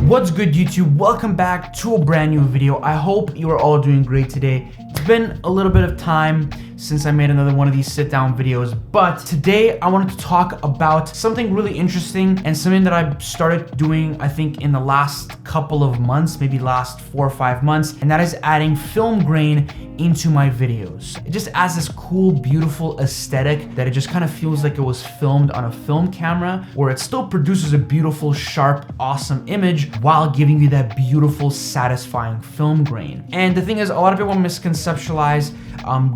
What's good, YouTube? Welcome back to a brand new video. I hope you are all doing great today. It's been a little bit of time since I made another one of these sit down videos, but today I wanted to talk about something really interesting and something that I started doing, I think, in the last couple of months, maybe last 4 or 5 months, and that is adding film grain into my videos. It just adds this cool, beautiful aesthetic that it just kind of feels like it was filmed on a film camera, where it still produces a beautiful, sharp, awesome image while giving you that beautiful, satisfying film grain. And the thing is, a lot of people misconceptualize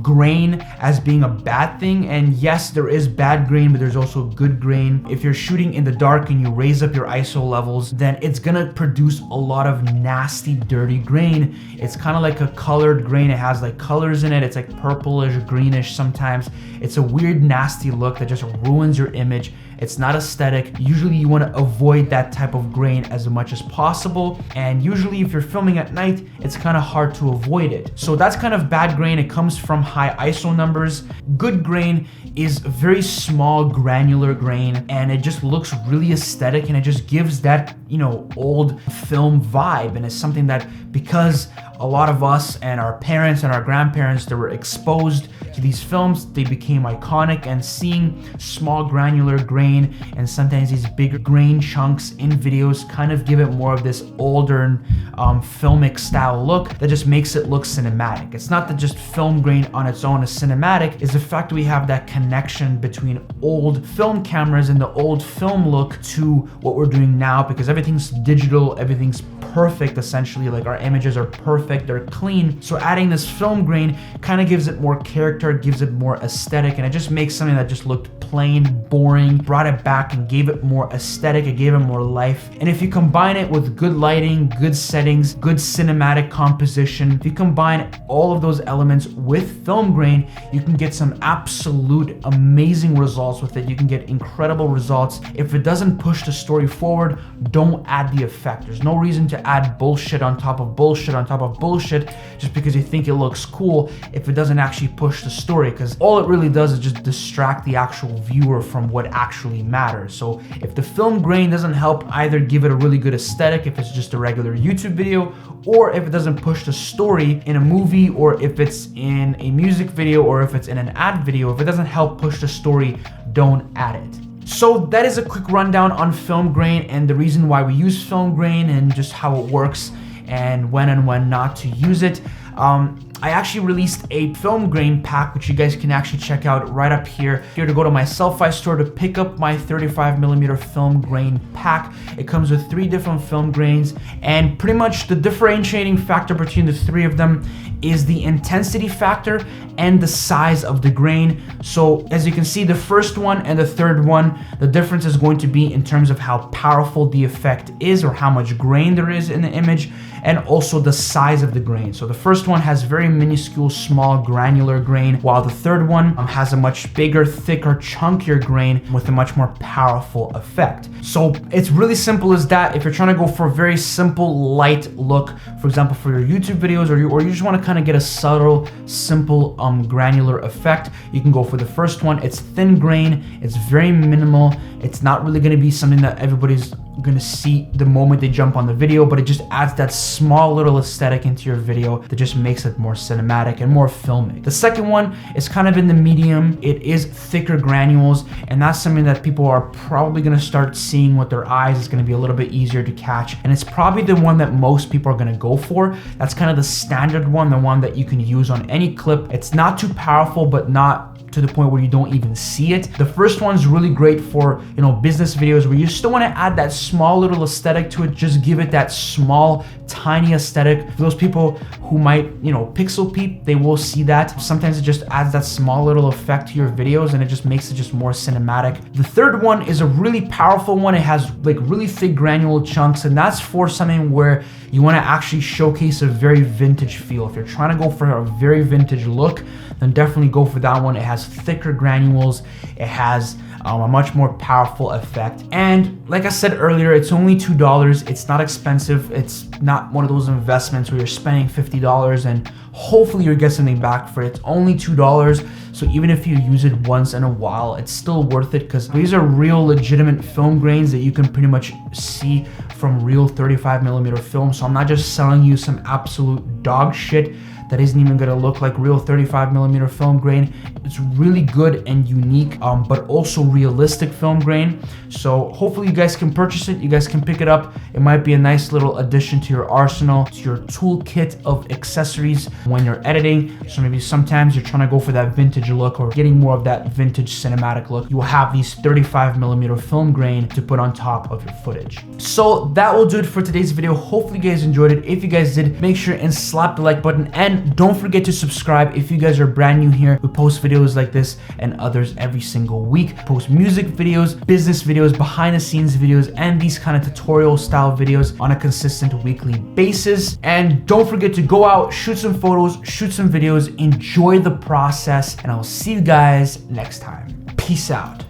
grain as being a bad thing, and yes, there is bad grain, but there's also good grain. If you're shooting in the dark and you raise up your ISO levels, then it's gonna produce a lot of nasty, dirty grain. It's kind of like a colored grain. It has like colors in it. It's like purplish, greenish sometimes. It's a weird, nasty look that just ruins your image. It's not aesthetic. Usually you want to avoid that type of grain as much as possible. And usually if you're filming at night, it's kind of hard to avoid it. So that's kind of bad grain. It comes from high ISO numbers. Good grain is very small, granular grain, and it just looks really aesthetic, and it just gives that, you know, old film vibe. And it's something that, because a lot of us and our parents and our grandparents that were exposed to these films, they became iconic, and seeing small granular grain and sometimes these bigger grain chunks in videos kind of give it more of this older filmic style look that just makes it look cinematic. It's not that just film grain on its own is cinematic, it's the fact that we have that connection between old film cameras and the old film look to what we're doing now, because everything's digital, everything's perfect essentially, like our images are perfect, they're clean. So adding this film grain kind of gives it more character, gives it more aesthetic, and it just makes something that just looked plain, boring, brought it back and gave it more aesthetic, it gave it more life. And if you combine it with good lighting, good settings, good cinematic composition, if you combine all of those elements with film grain, you can get some absolute amazing results with it. You can get incredible results. If it doesn't push the story forward, don't add the effect. There's no reason to add bullshit on top of bullshit on top of bullshit just because you think it looks cool if it doesn't actually push the story, because all it really does is just distract the actual viewer from what actually matters. So if the film grain doesn't help either give it a really good aesthetic if it's just a regular YouTube video, or if it doesn't push the story in a movie, or if it's in a music video, or if it's in an ad video, if it doesn't help push the story, don't add it. So that is a quick rundown on film grain and the reason why we use film grain and just how it works and when not to use it. I actually released a film grain pack, which you guys can actually check out right up here. Here to go to my Sellfy store to pick up my 35mm film grain pack. It comes with 3 different film grains, and pretty much the differentiating factor between the 3 of them is the intensity factor and the size of the grain. So as you can see, the first one and the third one, the difference is going to be in terms of how powerful the effect is, or how much grain there is in the image, and also the size of the grain. So the first one has very minuscule, small, granular grain, while the third one has a much bigger, thicker, chunkier grain with a much more powerful effect. So it's really simple as that. If you're trying to go for a very simple, light look, for example, for your YouTube videos, or you just want to kind of get a subtle, simple, granular effect, you can go for the first one. It's thin grain, it's very minimal, it's not really going to be something that everybody's gonna see the moment they jump on the video, but it just adds that small little aesthetic into your video that just makes it more cinematic and more filmic. The second one is kind of in the medium. It is thicker granules, and that's something that people are probably gonna start seeing with their eyes. It's gonna be a little bit easier to catch, and it's probably the one that most people are gonna go for. That's kind of the standard one, the one that you can use on any clip. It's not too powerful, but not to the point where you don't even see it. The first one's really great for, you know, business videos where you still want to add that small little aesthetic to it. Just give it that small, tiny aesthetic. For those people who might, you know, pixel peep, they will see that. Sometimes it just adds that small little effect to your videos, and it just makes it just more cinematic. The third one is a really powerful one. It has like really thick granule chunks, and that's for something where you want to actually showcase a very vintage feel. If you're trying to go for a very vintage look, then definitely go for that one. It has thicker granules, it has a much more powerful effect. And like I said earlier, it's only $2. It's not expensive. It's not one of those investments where you're spending $50 and hopefully you get something back for it. It's only $2. So even if you use it once in a while, it's still worth it because these are real legitimate film grains that you can pretty much see from real 35mm film. So I'm not just selling you some absolute dog shit that isn't even gonna look like real 35mm film grain. It's really good and unique, but also realistic film grain. So hopefully you guys can purchase it, you guys can pick it up. It might be a nice little addition to your arsenal, to your toolkit of accessories when you're editing. So maybe sometimes you're trying to go for that vintage look or getting more of that vintage cinematic look. You will have these 35mm film grain to put on top of your footage. So that will do it for today's video. Hopefully you guys enjoyed it. If you guys did, make sure and slap the like button, and don't forget to subscribe if you guys are brand new here. We post videos like this and others every single week. Post music videos, business videos, behind the scenes videos, and these kind of tutorial style videos on a consistent weekly basis. And don't forget to go out, shoot some photos, shoot some videos, enjoy the process, and I'll see you guys next time. Peace out.